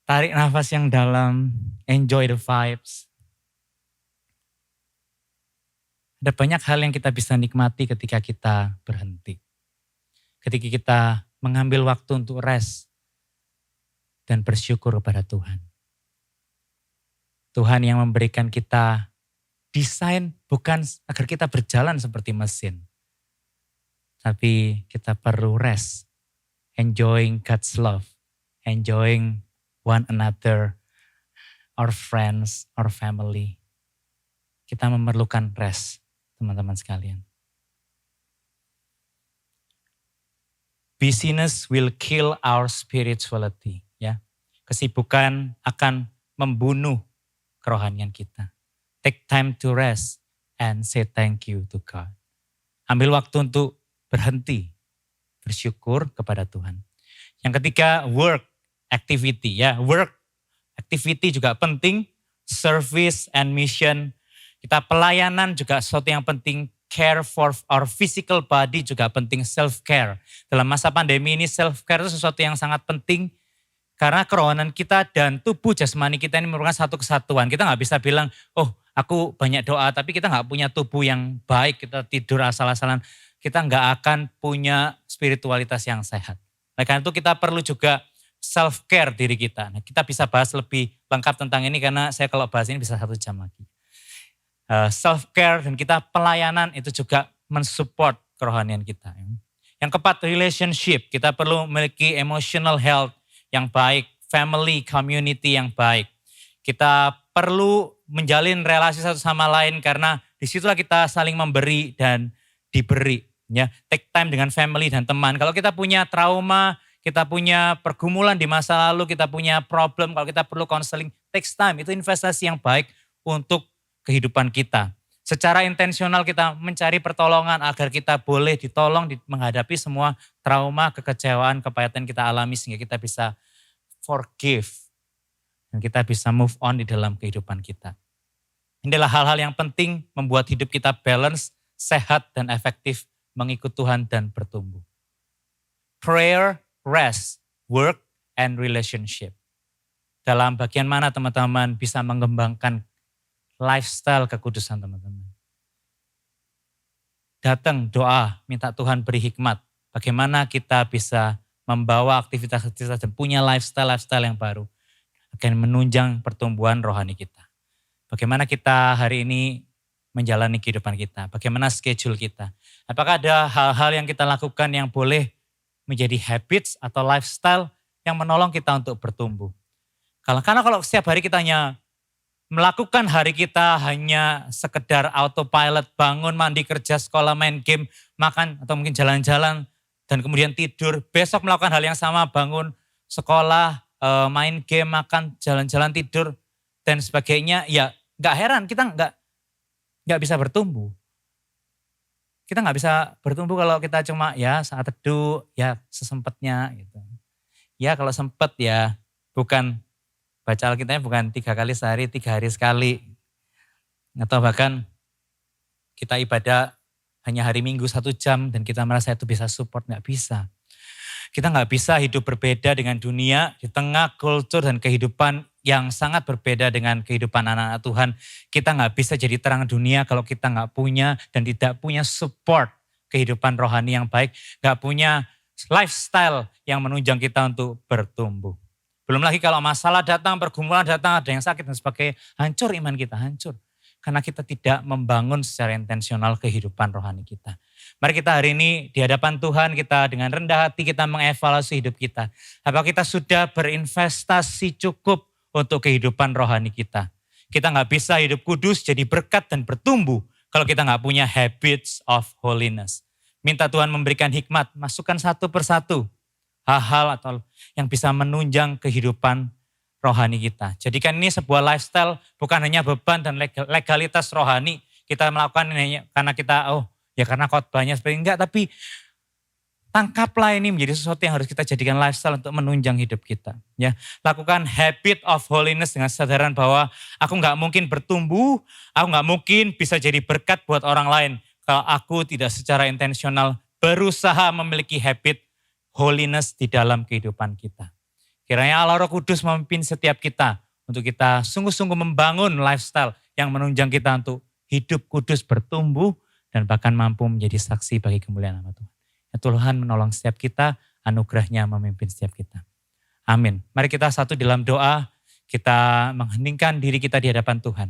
Tarik nafas yang dalam, enjoy the vibes. Ada banyak hal yang kita bisa nikmati ketika kita berhenti. Ketika kita mengambil waktu untuk rest dan bersyukur kepada Tuhan. Tuhan yang memberikan kita desain bukan agar kita berjalan seperti mesin. Tapi kita perlu rest, enjoying God's love, enjoying one another, our friends, our family. Kita memerlukan rest, teman-teman sekalian. Busyness will kill our spirituality. Ya, kesibukan akan membunuh kerohanian kita. Take time to rest and say thank you to God. Ambil waktu untuk berhenti, bersyukur kepada Tuhan. Yang ketiga, work activity. Ya, work activity juga penting. service and mission. Kita pelayanan juga sesuatu yang penting. Care for our physical body juga penting, self-care. Dalam masa pandemi ini self-care itu sesuatu yang sangat penting. Karena kerohanian kita dan tubuh jasmani kita ini merupakan satu kesatuan. Kita gak bisa bilang, oh aku banyak doa tapi kita gak punya tubuh yang baik. Kita tidur asal-asalan. Kita gak akan punya spiritualitas yang sehat. Nah karena itu kita perlu juga self-care diri kita. Nah, kita bisa bahas lebih lengkap tentang ini karena saya kalau bahas ini bisa 1 jam lagi. Self-care dan kita pelayanan itu juga mensupport kerohanian kita. Yang keempat, relationship. Kita perlu memiliki emotional health yang baik, family, community yang baik. Kita perlu menjalin relasi satu sama lain karena disitulah kita saling memberi dan diberi. Ya, take time dengan family dan teman. Kalau kita punya trauma, kita punya pergumulan di masa lalu, kita punya problem, kalau kita perlu counseling, takes time. Itu investasi yang baik untuk kehidupan kita. Secara intensional kita mencari pertolongan agar kita boleh ditolong menghadapi semua trauma, kekecewaan, kepahitan kita alami sehingga kita bisa forgive. Dan kita bisa move on di dalam kehidupan kita. Inilah hal-hal yang penting membuat hidup kita balance, sehat dan efektif mengikut Tuhan dan bertumbuh. Prayer, rest, work, and relationship. Dalam bagian mana teman-teman bisa mengembangkan lifestyle kekudusan teman-teman. Datang doa, minta Tuhan beri hikmat. Bagaimana kita bisa membawa aktivitas-aktivitas dan punya lifestyle yang baru. Akan menunjang pertumbuhan rohani kita. Bagaimana kita hari ini menjalani kehidupan kita. Bagaimana schedule kita. Apakah ada hal-hal yang kita lakukan yang boleh menjadi habits atau lifestyle yang menolong kita untuk bertumbuh. Karena kalau setiap hari kita hanya melakukan hari kita hanya sekedar autopilot, bangun, mandi, kerja, sekolah, main game, makan, atau mungkin jalan-jalan, dan kemudian tidur. Besok melakukan hal yang sama, bangun, sekolah, main game, makan, jalan-jalan, tidur, dan sebagainya. Ya gak heran kita gak bisa bertumbuh. Kita gak bisa bertumbuh kalau kita cuma ya saat teduh, ya sesempatnya gitu. Ya kalau sempet ya bukan baca Alkitabnya bukan 3 kali sehari, 3 hari sekali. Atau bahkan kita ibadah hanya hari Minggu 1 jam dan kita merasa itu bisa support, gak bisa. Kita gak bisa hidup berbeda dengan dunia di tengah kultur dan kehidupan yang sangat berbeda dengan kehidupan anak-anak Tuhan. Kita gak bisa jadi terang dunia kalau kita gak punya dan tidak punya support kehidupan rohani yang baik. Gak punya lifestyle yang menunjang kita untuk bertumbuh. Belum lagi kalau masalah datang, pergumulan datang, ada yang sakit dan sebagainya. Hancur iman kita, hancur. Karena kita tidak membangun secara intensional kehidupan rohani kita. Mari kita hari ini di hadapan Tuhan kita dengan rendah hati kita mengevaluasi hidup kita. Apakah kita sudah berinvestasi cukup untuk kehidupan rohani kita. Kita gak bisa hidup kudus jadi berkat dan bertumbuh kalau kita gak punya habits of holiness. Minta Tuhan memberikan hikmat, masukkan satu persatu hal-hal atau yang bisa menunjang kehidupan rohani kita. Jadikan ini sebuah lifestyle, bukan hanya beban dan legalitas rohani. Kita melakukan ini karena kita, karena khotbahnya seperti enggak, tapi tangkaplah ini menjadi sesuatu yang harus kita jadikan lifestyle untuk menunjang hidup kita. Ya, lakukan habit of holiness dengan kesadaran bahwa aku enggak mungkin bertumbuh, aku enggak mungkin bisa jadi berkat buat orang lain kalau aku tidak secara intensional berusaha memiliki habit holiness di dalam kehidupan kita. Kiranya Allah Roh Kudus memimpin setiap kita untuk kita sungguh-sungguh membangun lifestyle yang menunjang kita untuk hidup kudus, bertumbuh, dan bahkan mampu menjadi saksi bagi kemuliaan nama Tuhan. Ya, Tuhan menolong setiap kita, anugerahnya memimpin setiap kita. Amin. Mari kita satu dalam doa, kita mengheningkan diri kita di hadapan Tuhan.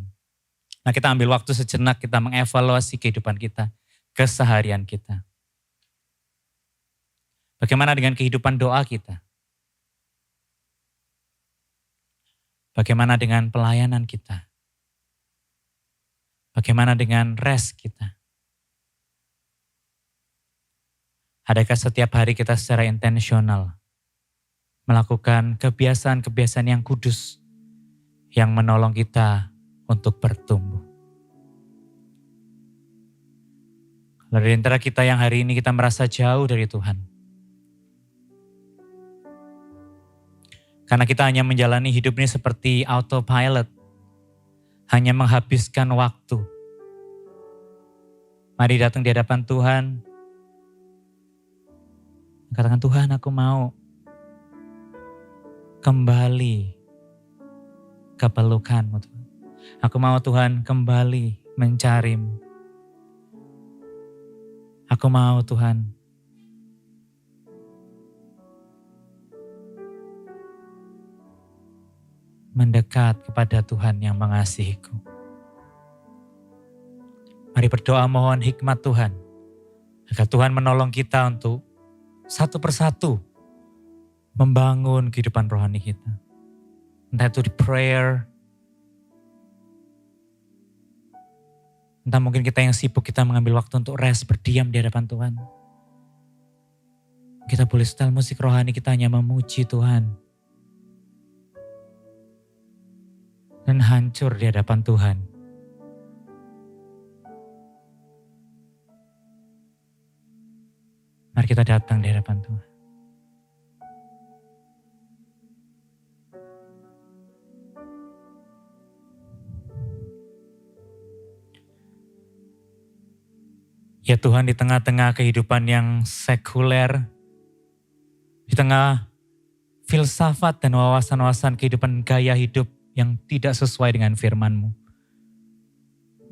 Nah, kita ambil waktu sejenak, kita mengevaluasi kehidupan kita, keseharian kita. Bagaimana dengan kehidupan doa kita? Bagaimana dengan pelayanan kita? Bagaimana dengan rest kita? Adakah setiap hari kita secara intensional melakukan kebiasaan-kebiasaan yang kudus yang menolong kita untuk bertumbuh? Kalau di antara kita yang hari ini kita merasa jauh dari Tuhan, karena kita hanya menjalani hidup ini seperti autopilot. hanya menghabiskan waktu. Mari datang di hadapan Tuhan. Katakan, Tuhan, aku mau kembali ke pelukan-Mu, Tuhan. Aku mau, Tuhan, kembali mencari-Mu. Aku mau, Tuhan, mendekat kepada Tuhan yang mengasihiku. Mari berdoa mohon hikmat Tuhan, agar Tuhan menolong kita untuk satu persatu membangun kehidupan rohani kita. Entah itu di prayer, entah mungkin kita yang sibuk, kita mengambil waktu untuk rest, berdiam di hadapan Tuhan. Kita boleh setel musik rohani, kita hanya memuji Tuhan. Dan hancur di hadapan Tuhan. Mari kita datang di hadapan Tuhan. Ya Tuhan, di tengah-tengah kehidupan yang sekuler, di tengah filsafat dan wawasan-wawasan kehidupan gaya hidup yang tidak sesuai dengan firman-Mu,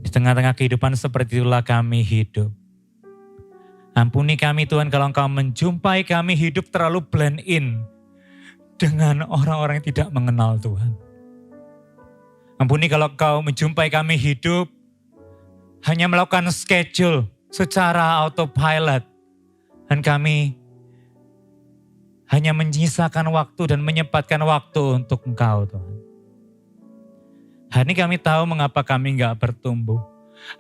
di tengah-tengah kehidupan seperti itulah kami hidup. Ampuni kami Tuhan kalau Engkau menjumpai kami hidup terlalu blend in dengan orang-orang yang tidak mengenal Tuhan. Ampuni kalau Engkau menjumpai kami hidup hanya melakukan schedule secara autopilot. Dan kami hanya menyisakan waktu dan menyempatkan waktu untuk Engkau Tuhan. Hari ini kami tahu mengapa kami enggak bertumbuh.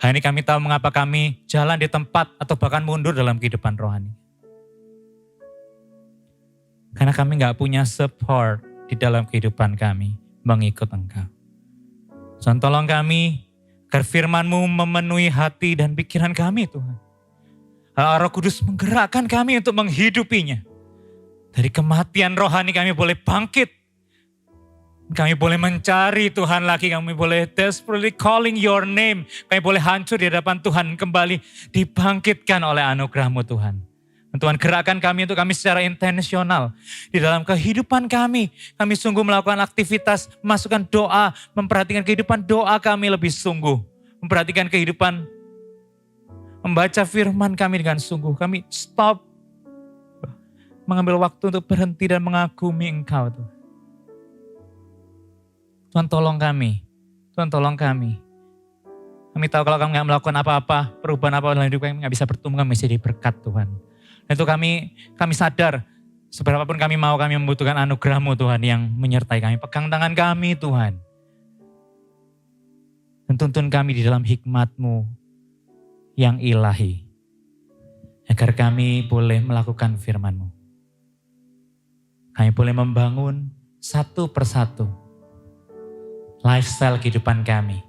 Hari ini kami tahu mengapa kami jalan di tempat atau bahkan mundur dalam kehidupan rohani. Karena kami enggak punya support di dalam kehidupan kami mengikut Engkau. Tuhan, tolong kami agar firman-Mu memenuhi hati dan pikiran kami Tuhan. Roh Kudus menggerakkan kami untuk menghidupinya. Dari kematian rohani kami boleh bangkit. Kami boleh mencari Tuhan lagi, kami boleh desperately calling your name. Kami boleh hancur di hadapan Tuhan, kembali dibangkitkan oleh anugerah-Mu Tuhan. Dan Tuhan, gerakkan kami untuk kami secara intensional. Di dalam kehidupan kami sungguh melakukan aktivitas, memasukkan doa, memperhatikan kehidupan doa kami lebih sungguh. Memperhatikan kehidupan, membaca firman kami dengan sungguh. Kami stop, mengambil waktu untuk berhenti dan mengagumi Engkau Tuhan. Tuhan tolong kami, Tuhan tolong kami. Kami tahu kalau kami gak melakukan apa-apa, perubahan apa dalam hidup kami gak bisa bertumbuh, kami bisa jadi berkat Tuhan. Dan itu kami sadar, seberapapun kami mau, kami membutuhkan anugerah-Mu Tuhan yang menyertai kami. Pegang tangan kami Tuhan. Dan tuntun kami di dalam hikmat-Mu yang ilahi. Agar kami boleh melakukan firman-Mu. Kami boleh membangun satu persatu lifestyle kehidupan kami.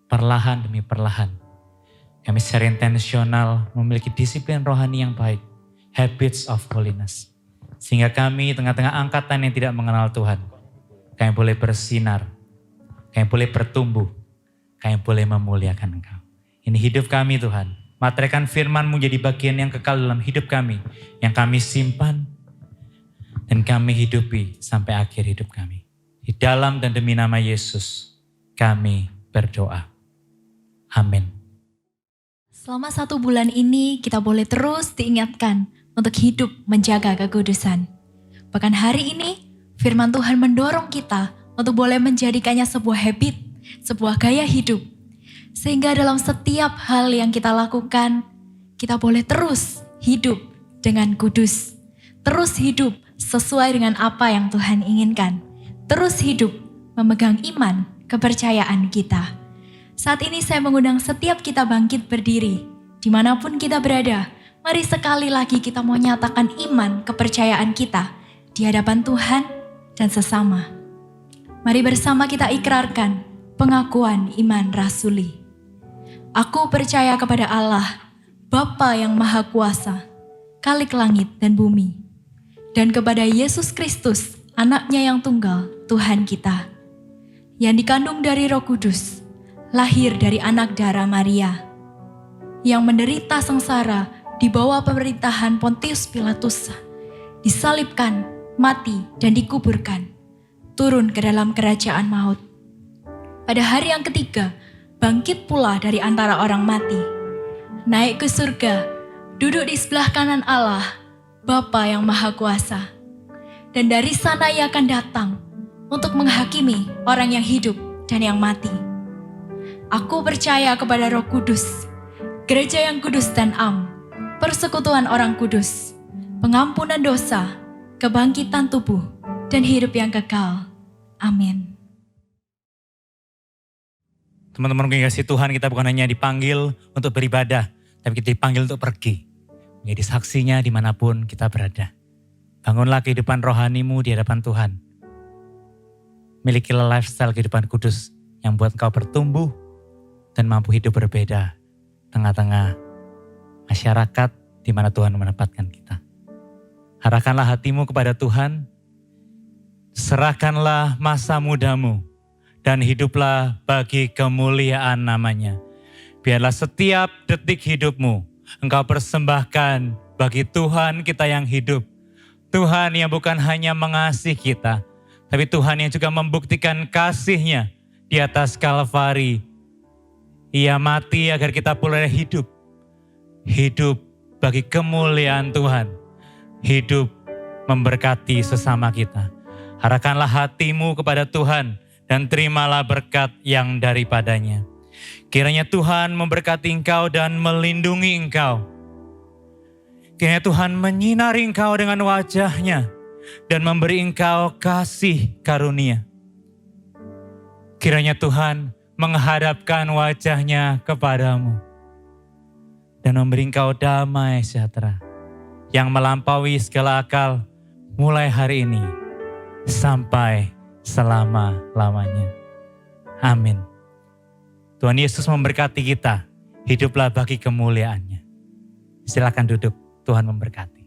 Perlahan demi perlahan. Kami secara intensional memiliki disiplin rohani yang baik. Habits of holiness. Sehingga kami tengah-tengah angkatan yang tidak mengenal Tuhan. Kami boleh bersinar. Kami boleh bertumbuh. Kami boleh memuliakan Engkau. Ini hidup kami Tuhan. Materaikan firman-Mu jadi bagian yang kekal dalam hidup kami. Yang kami simpan. Dan kami hidupi sampai akhir hidup kami. Di dalam dan demi nama Yesus, kami berdoa. Amin. Selama 1 bulan ini kita boleh terus diingatkan untuk hidup menjaga kekudusan. Bahkan hari ini firman Tuhan mendorong kita untuk boleh menjadikannya sebuah habit, sebuah gaya hidup. Sehingga dalam setiap hal yang kita lakukan, kita boleh terus hidup dengan kudus. Terus hidup sesuai dengan apa yang Tuhan inginkan. Terus hidup memegang iman, kepercayaan kita. Saat ini saya mengundang setiap kita bangkit berdiri. Dimanapun kita berada, mari sekali lagi kita mau nyatakan iman, kepercayaan kita di hadapan Tuhan dan sesama. Mari bersama kita ikrarkan pengakuan iman rasuli. Aku percaya kepada Allah, Bapa yang Maha Kuasa, Khalik langit dan bumi, dan kepada Yesus Kristus, Anaknya yang tunggal, Tuhan kita. yang dikandung dari Roh Kudus, lahir dari anak darah Maria, yang menderita sengsara di bawah pemerintahan Pontius Pilatus, disalibkan, mati, dan dikuburkan, turun ke dalam kerajaan maut. Pada hari yang ketiga, bangkit pula dari antara orang mati, naik ke surga, duduk di sebelah kanan Allah, Bapa yang Maha Kuasa. Dan dari sana ia akan datang untuk menghakimi orang yang hidup dan yang mati. Aku percaya kepada Roh Kudus, gereja yang kudus dan am, persekutuan orang kudus, pengampunan dosa, kebangkitan tubuh, dan hidup yang kekal. Amin. Teman-teman kasih Tuhan, kita bukan hanya dipanggil untuk beribadah, tapi kita dipanggil untuk pergi. Menjadi saksinya dimanapun kita berada. Bangunlah kehidupan rohanimu di hadapan Tuhan. Milikilah lifestyle kehidupan kudus yang buat engkau bertumbuh dan mampu hidup berbeda tengah-tengah masyarakat di mana Tuhan menempatkan kita. Arahkanlah hatimu kepada Tuhan, serahkanlah masa mudamu, dan hiduplah bagi kemuliaan namanya. Biarlah setiap detik hidupmu engkau persembahkan bagi Tuhan kita yang hidup. Tuhan yang bukan hanya mengasihi kita, tapi Tuhan yang juga membuktikan kasih-Nya di atas Kalvari. Ia mati agar kita boleh hidup. Hidup bagi kemuliaan Tuhan. Hidup memberkati sesama kita. Arahkanlah hatimu kepada Tuhan dan terimalah berkat yang daripadanya. Kiranya Tuhan memberkati engkau dan melindungi engkau. Kiranya Tuhan menyinari engkau dengan wajah-Nya dan memberi engkau kasih karunia. Kiranya Tuhan menghadapkan wajah-Nya kepadamu dan memberi engkau damai sejahtera yang melampaui segala akal mulai hari ini sampai selama-lamanya. Amin. Tuhan Yesus memberkati kita. Hiduplah bagi kemuliaan-Nya. Silakan duduk. Tuhan memberkati.